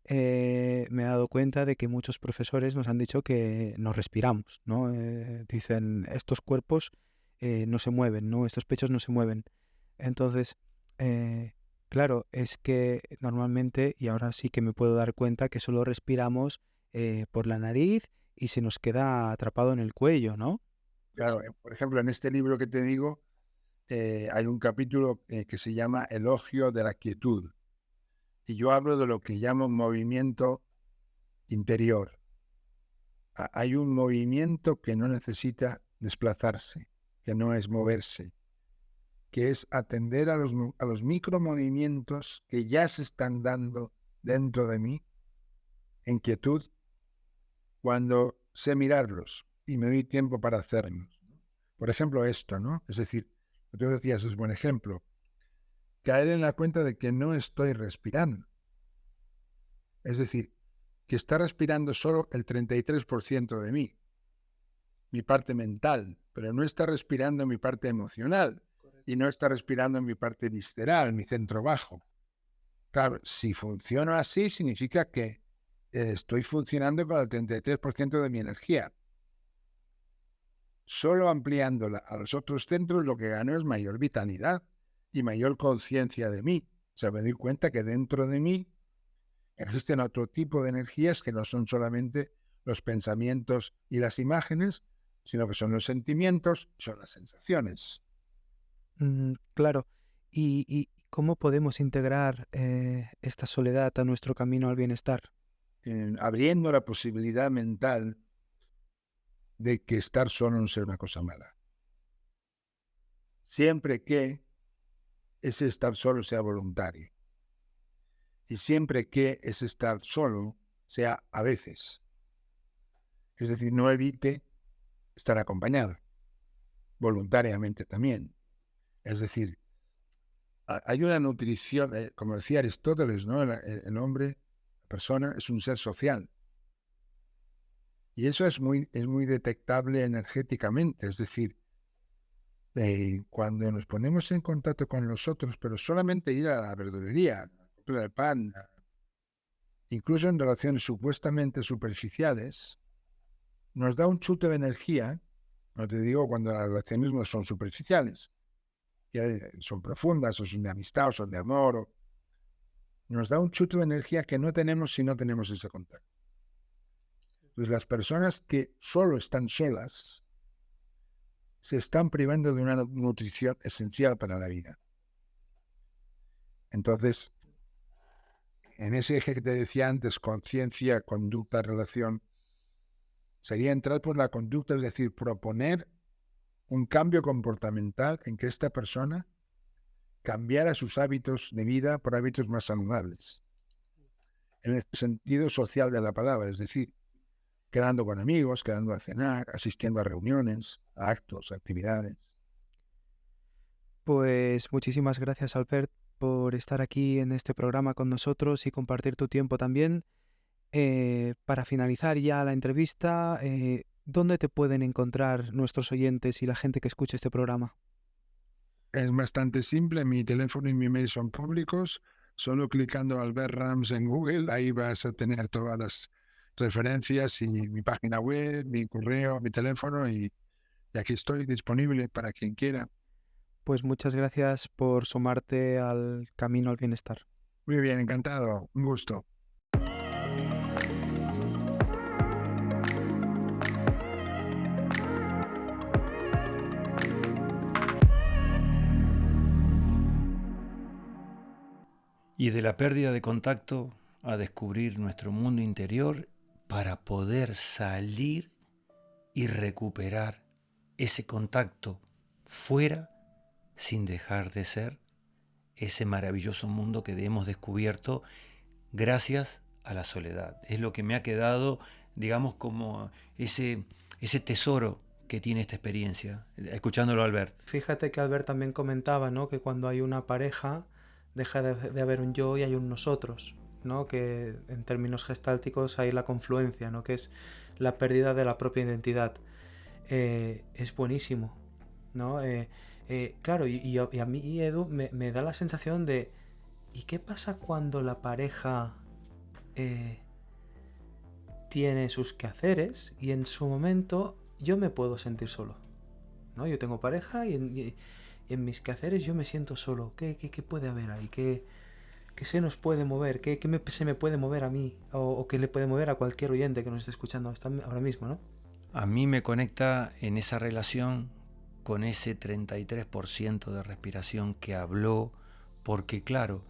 S2: me he dado cuenta de que muchos profesores nos han dicho que nos respiramos, ¿no? Dicen, estos cuerpos no se mueven, ¿no? Estos pechos no se mueven. Entonces, claro, es que normalmente, y ahora sí que me puedo dar cuenta, que solo respiramos por la nariz y se nos queda atrapado en el cuello, ¿no?
S4: Claro, por ejemplo, en este libro que te digo, hay un capítulo que se llama Elogio de la Quietud. Y yo hablo de lo que llamo un movimiento interior. Hay un movimiento que no necesita desplazarse, que no es moverse, que es atender a los micromovimientos que ya se están dando dentro de mí, en quietud, cuando sé mirarlos y me doy tiempo para hacerlos. Por ejemplo, esto, ¿no? Es decir, lo que tú decías es buen ejemplo. Caer en la cuenta de que no estoy respirando. Es decir, que está respirando solo el 33% de mí, mi parte mental, pero no está respirando mi parte emocional. Correcto. Y no está respirando mi parte visceral, mi centro bajo. Claro, si funciono así, significa que estoy funcionando con el 33% de mi energía. Solo ampliándola a los otros centros, lo que gano es mayor vitalidad y mayor conciencia de mí. O sea, me doy cuenta que dentro de mí existen otro tipo de energías que no son solamente los pensamientos y las imágenes, sino que son los sentimientos, son las sensaciones.
S2: Claro. ¿Y cómo podemos integrar esta soledad a nuestro camino al bienestar?
S4: Abriendo la posibilidad mental de que estar solo no sea una cosa mala. Siempre que ese estar solo sea voluntario. Y siempre que ese estar solo sea a veces. Es decir, no evite estar acompañado. Voluntariamente también. Es decir, hay una nutrición, como decía Aristóteles, ¿no? El hombre, la persona, es un ser social. Y eso es muy detectable energéticamente. Es decir, cuando nos ponemos en contacto con los otros, pero solamente ir a la verdulería, a comprar el pan, incluso en relaciones supuestamente superficiales, nos da un chute de energía. No te digo cuando las relaciones no son superficiales, que son profundas, o son de amistad, o son de amor, nos da un chute de energía que no tenemos si no tenemos ese contacto. Pues las personas que solo están solas se están privando de una nutrición esencial para la vida. Entonces, en ese eje que te decía antes, conciencia, conducta, relación, sería entrar por la conducta, es decir, proponer un cambio comportamental en que esta persona cambiara sus hábitos de vida por hábitos más saludables. En el sentido social de la palabra, es decir, quedando con amigos, quedando a cenar, asistiendo a reuniones, a actos, a actividades.
S2: Pues muchísimas gracias, Albert, por estar aquí en este programa con nosotros y compartir tu tiempo también. Para finalizar ya la entrevista, ¿dónde te pueden encontrar nuestros oyentes y la gente que escuche este programa?
S4: Es bastante simple, mi teléfono y mi mail son públicos. Solo clicando Albert Rams en Google, ahí vas a tener todas las referencias y mi página web, mi correo, mi teléfono y aquí estoy disponible para quien quiera.
S2: Pues muchas gracias por sumarte al camino al bienestar.
S4: Muy bien, encantado, un gusto.
S1: Y Y de la pérdida de contacto a descubrir nuestro mundo interior para poder salir y recuperar ese contacto fuera sin dejar de ser ese maravilloso mundo que hemos descubierto gracias a la soledad. Es lo que me ha quedado, digamos, como ese tesoro que tiene esta experiencia, escuchándolo a Albert.
S2: Fíjate que Albert también comentaba, ¿no?, que cuando hay una pareja deja de haber un yo y hay un nosotros, ¿no?, que en términos gestálticos hay la confluencia, ¿no?, que es la pérdida de la propia identidad. Es buenísimo, ¿no? Claro, y a mí, Edu, me da la sensación de ¿y qué pasa cuando la pareja tiene sus quehaceres y en su momento yo me puedo sentir solo, ¿no? Yo tengo pareja y en mis quehaceres yo me siento solo. ¿Qué puede haber ahí? ¿Qué se nos puede mover? ¿Qué se me puede mover a mí? O qué le puede mover a cualquier oyente que nos esté escuchando ahora mismo, ¿no?
S1: A mí me conecta en esa relación con ese 33% de respiración que habló, porque claro,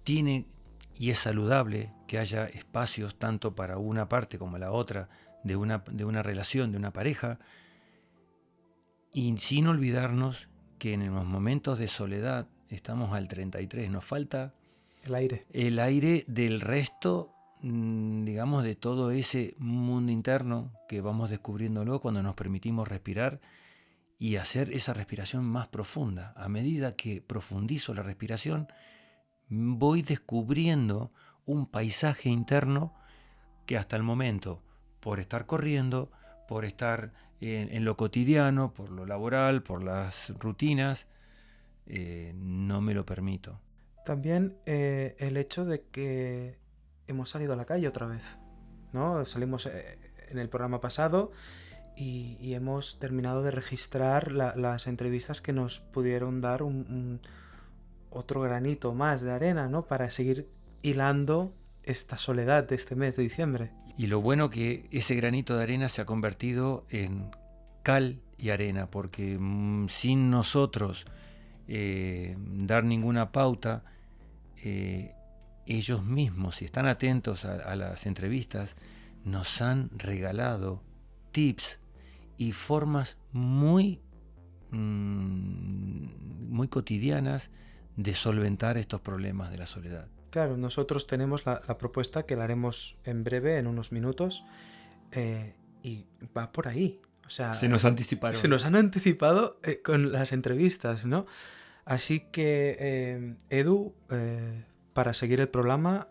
S1: tiene y es saludable que haya espacios tanto para una parte como la otra de una relación, de una pareja, y sin olvidarnos que en los momentos de soledad estamos al 33%, nos falta el aire del resto, digamos, de todo ese mundo interno que vamos descubriendo luego cuando nos permitimos respirar y hacer esa respiración más profunda. A medida que profundizo la respiración, voy descubriendo un paisaje interno que hasta el momento, por estar corriendo, por estar en lo cotidiano, por lo laboral, por las rutinas, no me lo permito.
S2: También el hecho de que hemos salido a la calle otra vez, ¿no? Salimos en el programa pasado y hemos terminado de registrar las entrevistas que nos pudieron dar otro granito más de arena, ¿no?, para seguir hilando esta soledad de este mes de diciembre.
S1: Y lo bueno que ese granito de arena se ha convertido en cal y arena, porque sin nosotros dar ninguna pauta, ellos mismos, si están atentos a las entrevistas, nos han regalado tips y formas muy cotidianas de solventar estos problemas de la soledad.
S2: Claro, nosotros tenemos la propuesta que la haremos en breve, en unos minutos, y va por ahí. O sea,
S1: se nos anticiparon.
S2: Se nos han anticipado con las entrevistas, ¿no? Así que, Edu, para seguir el programa,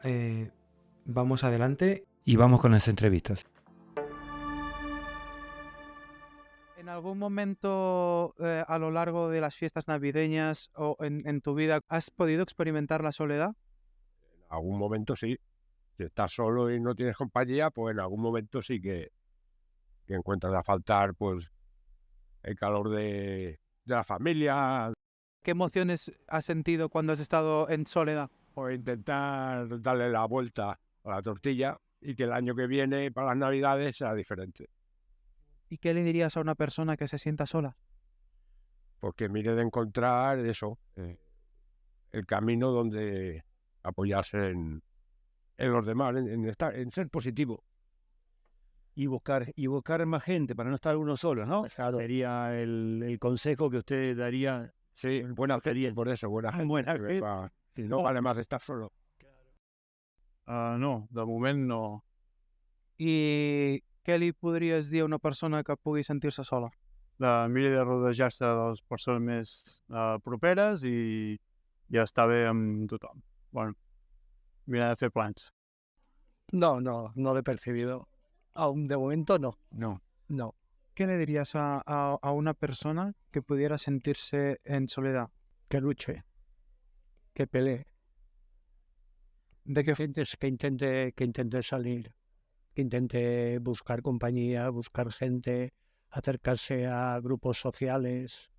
S2: vamos adelante.
S1: Y vamos con las entrevistas.
S3: ¿En algún momento a lo largo de las fiestas navideñas o en tu vida has podido experimentar la soledad?
S5: En algún momento sí. Si estás solo y no tienes compañía, pues en algún momento sí que encuentras a faltar pues el calor de la familia.
S3: ¿Qué emociones has sentido cuando has estado en soledad?
S5: O intentar darle la vuelta a la tortilla y que el año que viene, para las Navidades, sea diferente.
S3: ¿Y qué le dirías a una persona que se sienta sola?
S5: Porque mire de encontrar eso, el camino donde apoyarse en los demás, en ser positivo.
S6: Y buscar más gente para no estar uno solo, ¿no?
S5: Claro.
S6: Sería el consejo que usted daría.
S5: Sí, buena gente, por eso, buena gente.
S6: Buena gente.
S5: Si no vale más estar solo.
S7: No, de moment no.
S3: I què li podries dir a una persona que pugui sentir-se sola?
S7: Mira de rodejar-se de les persones més properes i ja està bé amb tothom. Bueno, mira de fer plans.
S8: No lo he percibido. Aún de momento no. No.
S3: ¿Qué le dirías a una persona que pudiera sentirse en soledad?
S8: Que luche, que pelee,
S3: ¿De qué
S8: que intente salir, que intente buscar compañía, buscar gente, acercarse a grupos sociales.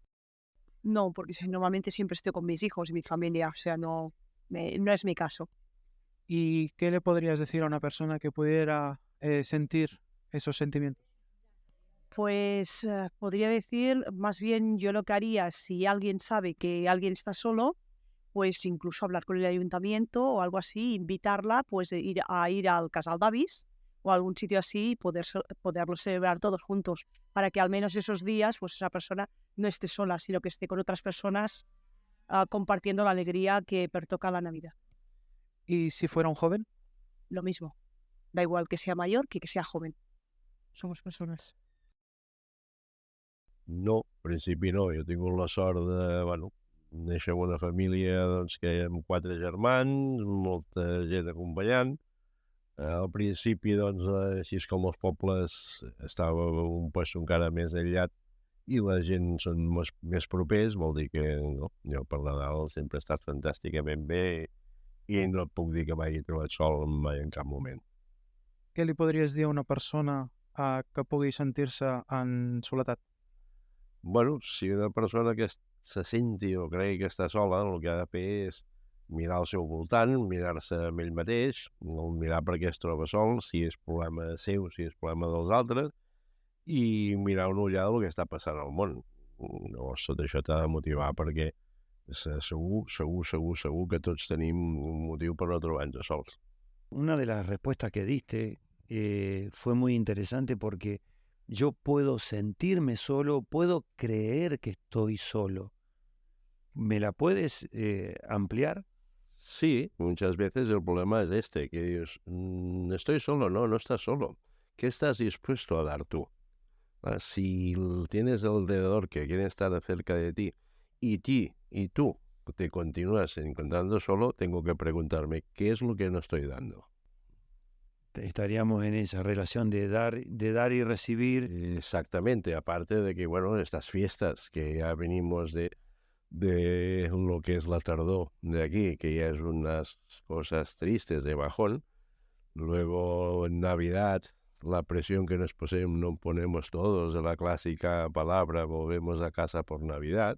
S9: No, porque normalmente siempre estoy con mis hijos y mi familia, o sea, no es mi caso.
S3: ¿Y qué le podrías decir a una persona que pudiera sentir esos sentimientos?
S9: Pues podría decir, más bien yo lo que haría, si alguien sabe que alguien está solo, pues incluso hablar con el ayuntamiento o algo así, invitarla pues ir al Casal d'Avis o a algún sitio así y poderlo celebrar todos juntos, para que al menos esos días pues esa persona no esté sola, sino que esté con otras personas compartiendo la alegría que pertoca la Navidad.
S3: ¿Y si fuera un joven?
S9: Lo mismo, da igual que sea mayor que sea joven. Somos persones.
S5: No, en principi no. Jo he tingut la sort de, bueno, néixer en una família doncs, que hi ha 4 germans, molta gent acompanyant. Al principi, doncs, així com els pobles, estava un lloc encara més aïllat i la gent són més propers, vol dir que no, jo per Nadal sempre he estat fantàsticament bé i no et puc dir que m'hagi trobat sol mai en cap moment.
S3: Què li podries dir a una persona que pugui sentir-se en soledat?
S5: Bueno, si una persona que se senti o cregui que està sola, el que ha de fer és mirar al seu voltant, mirar-se amb ell mateix, no mirar per què es troba sol, si és problema seu, si és problema dels altres, i mirar una ullada del que està passant al món. Llavors, tot això t'ha de motivar perquè segur que tots tenim un motiu per no trobar-nos sols.
S6: Una de las respuestas que diste fue muy interesante porque yo puedo sentirme solo, puedo creer que estoy solo. ¿Me la puedes ampliar?
S5: Sí, muchas veces el problema es que dices, estoy solo, no estás solo. ¿Qué estás dispuesto a dar tú? Si tienes alrededor que quieren estar cerca de ti y tú te continúas encontrando solo, tengo que preguntarme, ¿qué es lo que no estoy dando?
S6: Estaríamos en esa relación de dar y recibir.
S5: Exactamente, aparte de que, bueno, estas fiestas que ya venimos de lo que es la tardor de aquí, que ya es unas cosas tristes de bajón. Luego en Navidad, la presión que nos ponemos todos de la clásica palabra volvemos a casa por Navidad,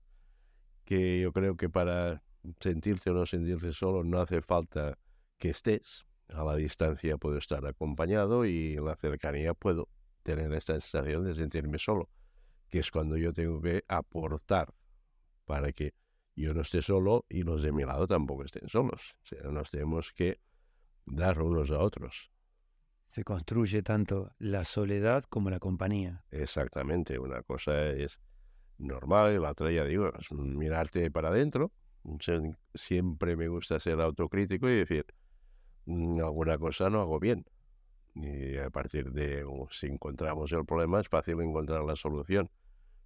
S5: que yo creo que para sentirte o no sentirte solo no hace falta que estés. A la distancia puedo estar acompañado y en la cercanía puedo tener esta sensación de sentirme solo, que es cuando yo tengo que aportar para que yo no esté solo y los de mi lado tampoco estén solos. O sea, nos tenemos que dar unos a otros.
S6: Se construye tanto la soledad como la compañía.
S5: Exactamente, una cosa es normal y la otra, ya digo, es mirarte para adentro. Siempre me gusta ser autocrítico y decir, alguna cosa no hago bien. Y a partir de, si encontramos el problema, es fácil encontrar la solución.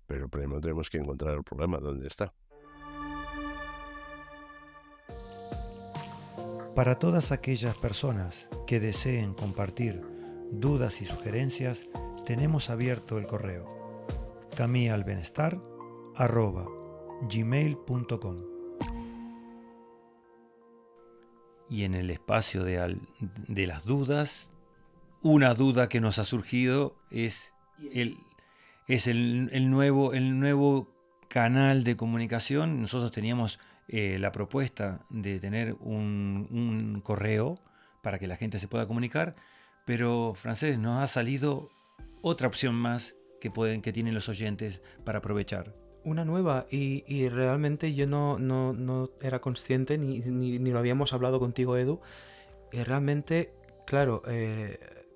S5: Pero primero tenemos que encontrar el problema, ¿dónde está?
S1: Para todas aquellas personas que deseen compartir dudas y sugerencias, tenemos abierto el correo camialbenestar@gmail.com. Y en el espacio de las dudas, una duda que nos ha surgido es el nuevo canal de comunicación. Nosotros teníamos la propuesta de tener un correo para que la gente se pueda comunicar, pero Francés, nos ha salido otra opción más que tienen los oyentes para aprovechar.
S2: Una nueva, y realmente yo no era consciente ni lo habíamos hablado contigo, Edu. Y realmente, claro,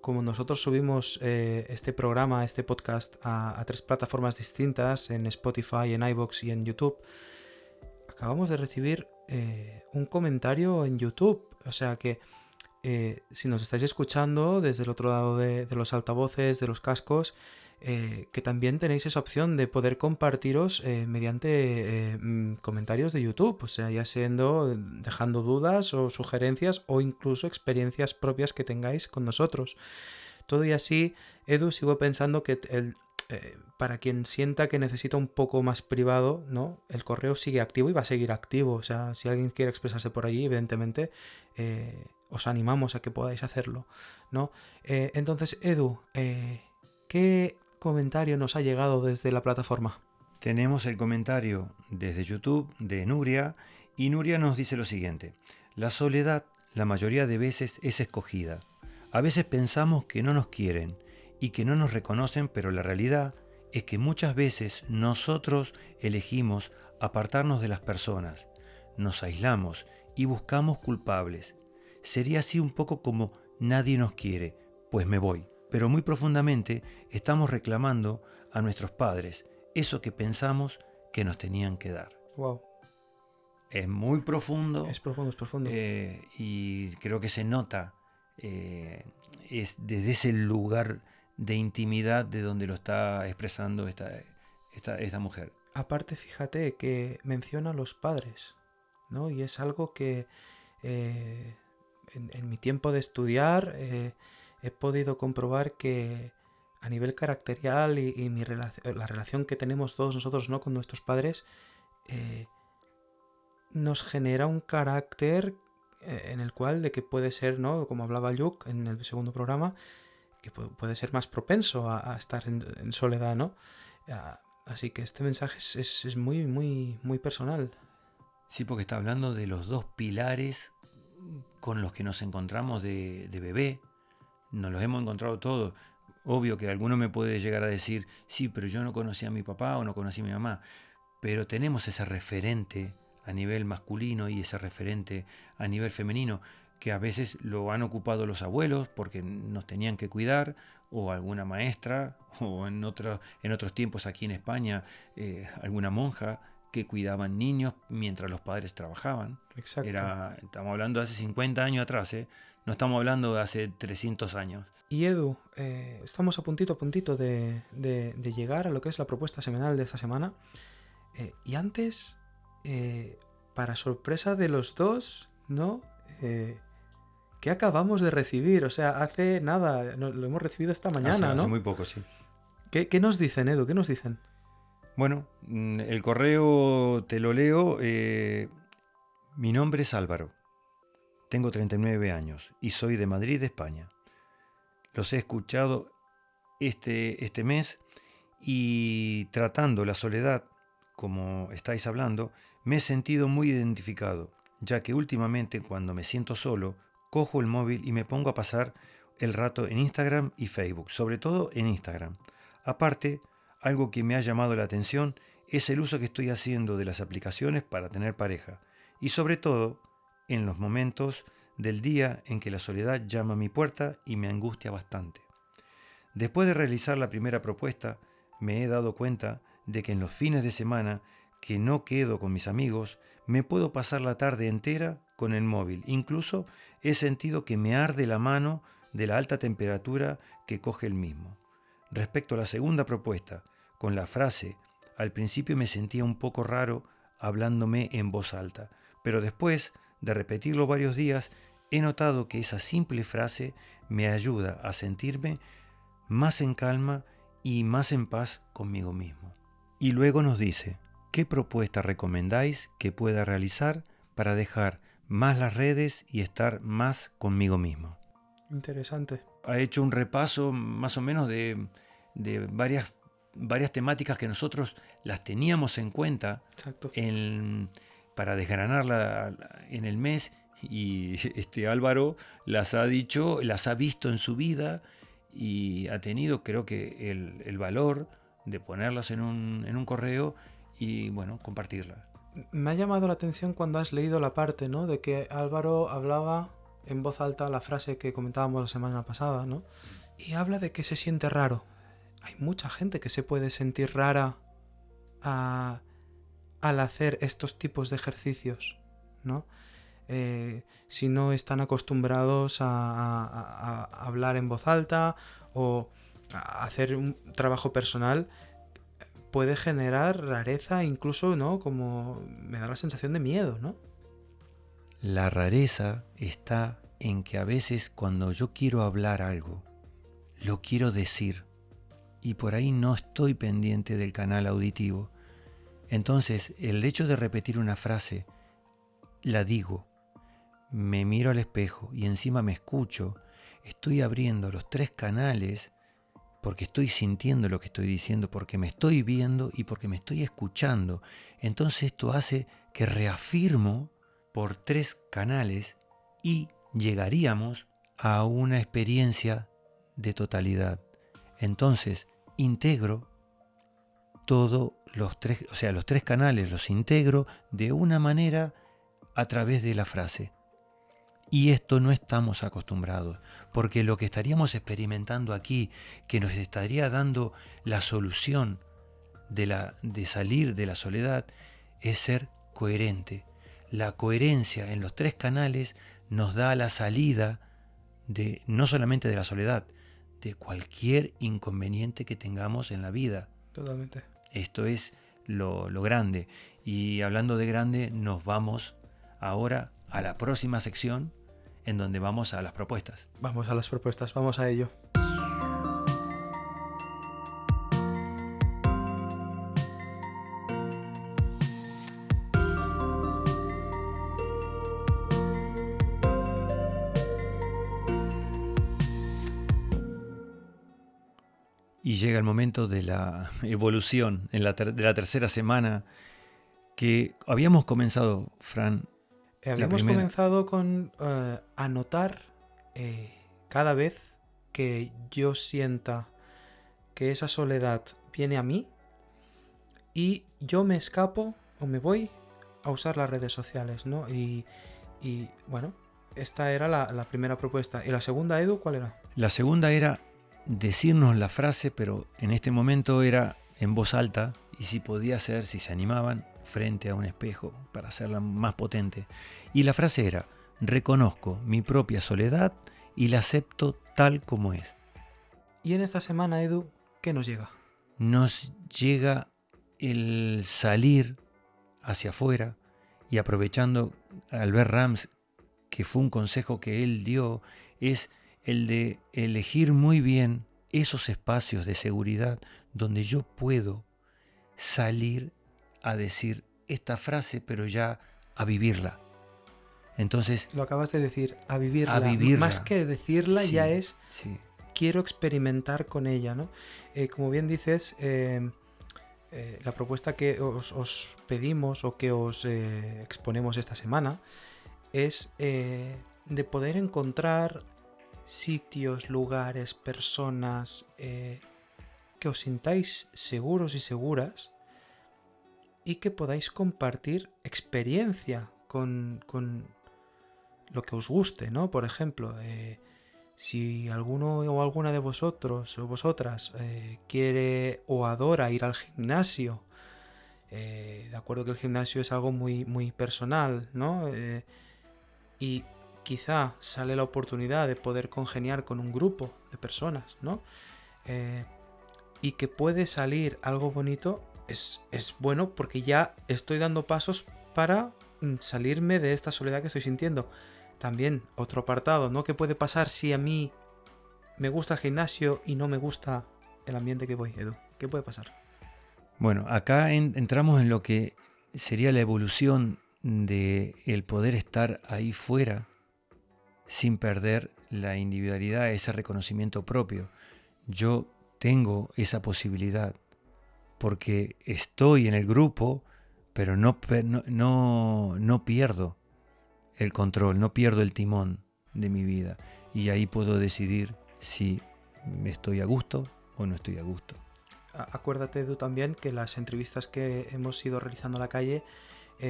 S2: como nosotros subimos este programa, este podcast a 3 plataformas distintas, en Spotify, en iVoox y en YouTube, acabamos de recibir un comentario en YouTube. O sea que si nos estáis escuchando desde el otro lado de los altavoces, de los cascos, que también tenéis esa opción de poder compartiros mediante comentarios de YouTube, o sea, ya siendo dejando dudas o sugerencias o incluso experiencias propias que tengáis con nosotros. Todo y así, Edu, sigo pensando que para quien sienta que necesita un poco más privado, ¿no? El correo sigue activo y va a seguir activo. O sea, si alguien quiere expresarse por allí, evidentemente os animamos a que podáis hacerlo, ¿no? Entonces, Edu, ¿qué comentario nos ha llegado desde la plataforma?
S1: Tenemos el comentario desde YouTube de Nuria, y Nuria nos dice lo siguiente: la soledad la mayoría de veces es escogida. A veces pensamos que no nos quieren y que no nos reconocen, pero la realidad es que muchas veces nosotros elegimos apartarnos de las personas. nos aislamos y buscamos culpables. Sería así un poco como nadie nos quiere, pues me voy. Pero muy profundamente estamos reclamando a nuestros padres eso que pensamos que nos tenían que dar.
S2: Wow.
S1: Es muy profundo.
S2: Es profundo, es profundo.
S1: Y creo que se nota. Es desde ese lugar de intimidad de donde lo está expresando esta mujer.
S2: Aparte, fíjate que menciona a los padres, ¿no? Y es algo que en mi tiempo de estudiar he podido comprobar que a nivel caracterial y la relación que tenemos todos nosotros, ¿no?, con nuestros padres, nos genera un carácter en el cual de que puede ser, ¿no?, como hablaba Luke en el segundo programa, que puede ser más propenso a estar en soledad, ¿no? Así que este mensaje es muy, muy, muy personal.
S1: Sí, porque está hablando de los dos pilares con los que nos encontramos de bebé. Nos los hemos encontrado todos. Obvio que alguno me puede llegar a decir, sí, pero yo no conocí a mi papá o no conocí a mi mamá. Pero tenemos ese referente a nivel masculino y ese referente a nivel femenino, que a veces lo han ocupado los abuelos porque nos tenían que cuidar, o alguna maestra, o en otros tiempos aquí en España, alguna monja que cuidaban niños mientras los padres trabajaban.
S2: Exacto.
S1: Estamos hablando de hace 50 años atrás, no estamos hablando de hace 300 años.
S2: Y Edu, estamos a puntito de llegar a lo que es la propuesta semanal de esta semana. Y antes, para sorpresa de los dos, ¿no? ¿Qué acabamos de recibir? O sea, hace nada, lo hemos recibido esta mañana, ¿no?
S1: Hace muy poco, sí.
S2: ¿Qué nos dicen, Edu? ¿Qué nos dicen?
S1: Bueno, el correo te lo leo. Mi nombre es Álvaro. Tengo 39 años y soy de Madrid, España. Los he escuchado este mes y tratando la soledad, como estáis hablando, me he sentido muy identificado, ya que últimamente cuando me siento solo, cojo el móvil y me pongo a pasar el rato en Instagram y Facebook, sobre todo en Instagram. Aparte, algo que me ha llamado la atención es el uso que estoy haciendo de las aplicaciones para tener pareja, y sobre todo en los momentos del día en que la soledad llama a mi puerta y me angustia bastante. Después de realizar la primera propuesta, me he dado cuenta de que en los fines de semana que no quedo con mis amigos, me puedo pasar la tarde entera con el móvil. Incluso he sentido que me arde la mano de la alta temperatura que coge el mismo. Respecto a la segunda propuesta, con la frase, al principio me sentía un poco raro hablándome en voz alta, pero después de repetirlo varios días, he notado que esa simple frase me ayuda a sentirme más en calma y más en paz conmigo mismo. Y luego nos dice, ¿qué propuesta recomendáis que pueda realizar para dejar más las redes y estar más conmigo mismo?
S2: Interesante.
S1: Ha hecho un repaso más o menos de varias temáticas que nosotros las teníamos en cuenta.
S2: Exacto.
S1: Para desgranarla en el mes, y Álvaro las ha dicho, las ha visto en su vida y ha tenido, creo que, el valor de ponerlas en un correo y, bueno, compartirlas.
S2: Me ha llamado la atención cuando has leído la parte, ¿no?, de que Álvaro hablaba en voz alta la frase que comentábamos la semana pasada, ¿no? Y habla de que se siente raro. Hay mucha gente que se puede sentir rara al hacer estos tipos de ejercicios, ¿no? Si no están acostumbrados a hablar en voz alta o a hacer un trabajo personal, puede generar rareza, incluso, ¿no?, como me da la sensación de miedo, ¿no?
S1: La rareza está en que a veces cuando yo quiero hablar algo, lo quiero decir y por ahí no estoy pendiente del canal auditivo. Entonces, el hecho de repetir una frase, la digo, me miro al espejo y encima me escucho, estoy abriendo los 3 canales porque estoy sintiendo lo que estoy diciendo, porque me estoy viendo y porque me estoy escuchando. Entonces esto hace que reafirmo por 3 canales y llegaríamos a una experiencia de totalidad. Entonces integro todos los 3, o sea, los 3 canales los integro de una manera a través de la frase. Y esto no estamos acostumbrados, porque lo que estaríamos experimentando aquí, que nos estaría dando la solución de salir de la soledad, es ser coherente. La coherencia en los 3 canales nos da la salida de no solamente de la soledad, de cualquier inconveniente que tengamos en la vida.
S2: Totalmente.
S1: Esto es lo grande. Y hablando de grande, nos vamos ahora a la próxima sección, en donde vamos a las propuestas.
S2: Vamos a las propuestas, vamos a ello.
S1: Y llega el momento de la evolución de la tercera semana que habíamos comenzado, Fran.
S2: Habíamos comenzado con anotar cada vez que yo sienta que esa soledad viene a mí y yo me escapo o me voy a usar las redes sociales, ¿no? Y bueno, esta era la primera propuesta. ¿Y la segunda, Edu, cuál era?
S1: La segunda era decirnos la frase, pero en este momento era en voz alta, y si podía ser, si se animaban, frente a un espejo para hacerla más potente. Y la frase era: reconozco mi propia soledad y la acepto tal como es.
S2: Y en esta semana, Edu, ¿qué nos llega?
S1: Nos llega el salir hacia afuera, y aprovechando a Albert Rams, que fue un consejo que él dio, es el de elegir muy bien esos espacios de seguridad donde yo puedo salir a decir esta frase, pero ya a vivirla. Entonces,
S2: lo acabas de decir, a vivirla.
S1: A vivirla.
S2: Más que decirla,
S1: Sí,
S2: ya es
S1: sí.
S2: Quiero experimentar con ella, ¿no? Como bien dices, la propuesta que os pedimos o que os exponemos esta semana es de poder encontrar sitios, lugares, personas que os sintáis seguros y seguras y que podáis compartir experiencia con lo que os guste, ¿no? Por ejemplo, si alguno o alguna de vosotros o vosotras quiere o adora ir al gimnasio, de acuerdo que el gimnasio es algo muy, muy personal, ¿no? Y quizá sale la oportunidad de poder congeniar con un grupo de personas, ¿no? Y que puede salir algo bonito, es bueno porque ya estoy dando pasos para salirme de esta soledad que estoy sintiendo. También otro apartado, ¿no? ¿Qué puede pasar si a mí me gusta el gimnasio y no me gusta el ambiente que voy, Edu? ¿Qué puede pasar?
S1: Bueno, acá entramos en lo que sería la evolución de el poder estar ahí fuera sin perder la individualidad, ese reconocimiento propio. Yo tengo esa posibilidad porque estoy en el grupo, pero no pierdo el control, no pierdo el timón de mi vida. Y ahí puedo decidir si estoy a gusto o no estoy a gusto.
S2: Acuérdate, Edu, también que las entrevistas que hemos ido realizando a la calle,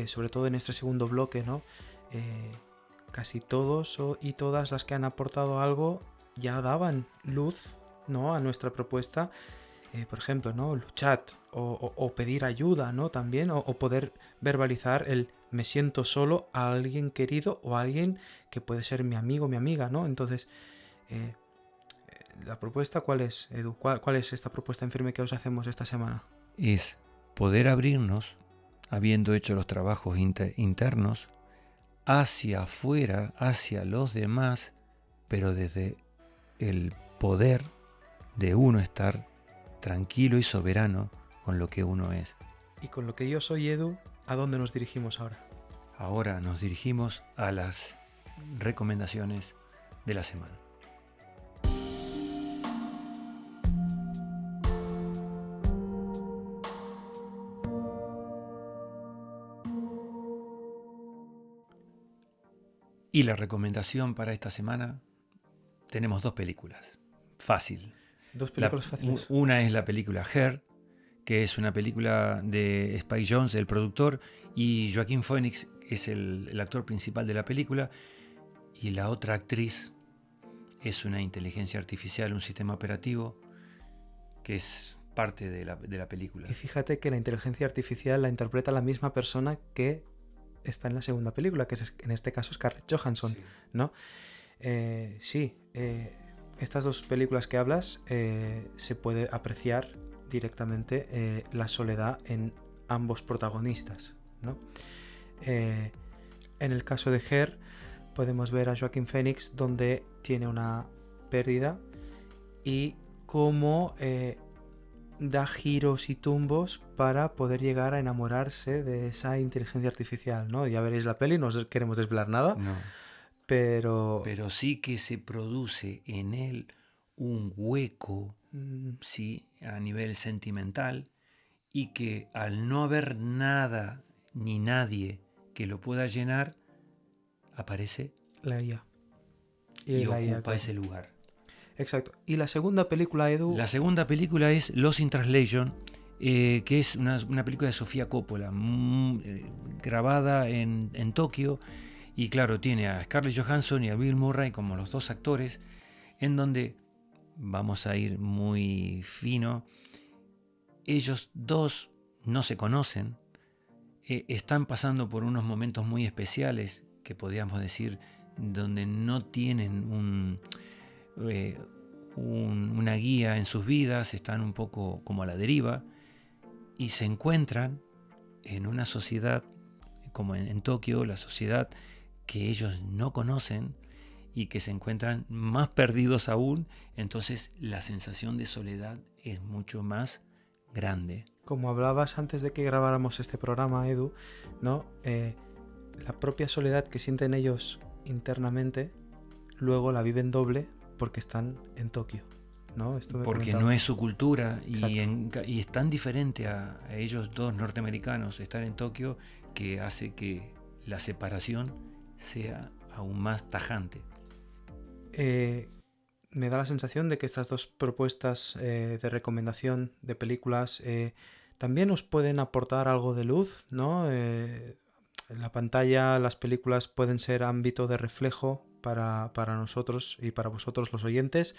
S2: sobre todo en este segundo bloque, ¿no? Casi todos y todas las que han aportado algo ya daban luz, ¿no? A nuestra propuesta. Por ejemplo, ¿no? Luchar o pedir ayuda, ¿no? También, o poder verbalizar el me siento solo a alguien querido o a alguien que puede ser mi amigo, mi amiga, ¿no? Entonces, ¿la propuesta cuál es, Edu? ¿Cuál es esta propuesta en firme que os hacemos esta semana?
S1: Es poder abrirnos, habiendo hecho los trabajos internos, hacia afuera, hacia los demás, pero desde el poder de uno estar tranquilo y soberano con lo que uno es.
S2: Y con lo que yo soy, Edu, ¿a dónde nos dirigimos ahora?
S1: Ahora nos dirigimos a las recomendaciones de la semana. Y la recomendación para esta semana, tenemos 2 películas. Fácil.
S2: 2 películas fáciles.
S1: Una es la película Her, que es una película de Spike Jonze, el productor, y Joaquin Phoenix, es el actor principal de la película, y la otra actriz es una inteligencia artificial, un sistema operativo que es parte de la película.
S2: Y fíjate que la inteligencia artificial la interpreta la misma persona que está en la segunda película, que es en este caso Scarlett Johansson,
S1: Sí.
S2: ¿no? Estas dos películas que hablas se puede apreciar directamente la soledad en ambos protagonistas, ¿no? En el caso de Her podemos ver a Joaquin Phoenix donde tiene una pérdida y cómo da giros y tumbos para poder llegar a enamorarse de esa inteligencia artificial, ¿no? Ya veréis la peli, no os queremos desvelar nada,
S1: No.
S2: pero
S1: sí que se produce en él un hueco, sí, a nivel sentimental, y que al no haber nada ni nadie que lo pueda llenar, aparece
S2: la IA.
S1: y
S2: la IA,
S1: ocupa
S2: claro.
S1: ese lugar.
S2: Exacto. Y la segunda película, Edu,
S1: La segunda película es Lost in Translation, que es una película de Sofía Coppola, grabada en Tokio, y claro, tiene a Scarlett Johansson y a Bill Murray como los dos actores, en donde, vamos a ir muy fino, ellos dos no se conocen, están pasando por unos momentos muy especiales, que podríamos decir, donde no tienen una guía en sus vidas, están un poco como a la deriva, y se encuentran en una sociedad, como en Tokio, la sociedad que ellos no conocen, y que se encuentran más perdidos aún. Entonces la sensación de soledad es mucho más grande.
S2: como hablabas antes de que grabáramos este programa, Edu, ¿no? La propia soledad que sienten ellos internamente, luego la viven doble porque están en Tokio, ¿no? Esto me
S1: Porque
S2: comentaba.
S1: no es su cultura,
S2: Exacto.
S1: y es tan diferente a ellos dos norteamericanos estar en Tokio, que hace que la separación sea aún más tajante.
S2: Me da la sensación de que estas dos propuestas de recomendación de películas también os pueden aportar algo de luz, ¿no? En la pantalla las películas pueden ser ámbito de reflejo para nosotros y para vosotros los oyentes.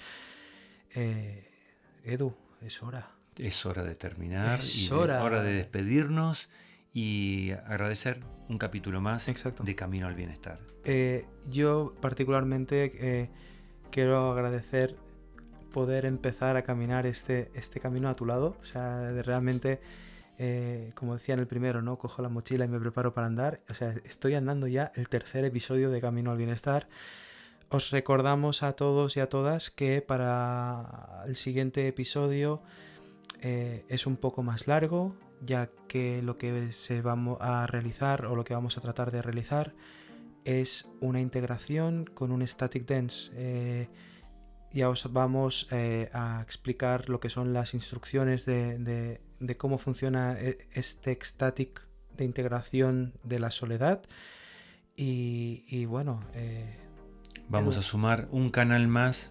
S2: Edu, es hora.
S1: Es hora de terminar,
S2: Es
S1: hora
S2: hora.
S1: de despedirnos y agradecer un capítulo más
S2: Exacto.
S1: de Camino al Bienestar.
S2: Yo particularmente quiero agradecer poder empezar a caminar este camino a tu lado. O sea, realmente, como decía en el primero, ¿no? Cojo la mochila y me preparo para andar. O sea, estoy andando ya el tercer episodio de Camino al Bienestar. Os recordamos a todos y a todas que para el siguiente episodio es un poco más largo, ya que lo que se vamos a realizar o lo que vamos a tratar de realizar es una integración con un static dance. Ya os vamos a explicar lo que son las instrucciones de cómo funciona este ecstatic de integración de la soledad. Y bueno,
S1: vamos a sumar un canal más,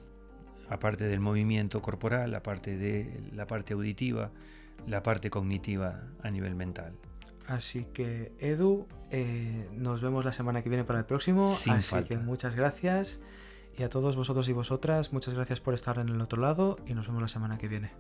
S1: aparte del movimiento corporal, aparte de la parte auditiva, la parte cognitiva a nivel mental.
S2: Así que, Edu, nos vemos la semana que viene para el próximo.
S1: Sin
S2: así
S1: falta.
S2: que muchas gracias. Y a todos vosotros y vosotras, muchas gracias por estar en el otro lado y nos vemos la semana que viene.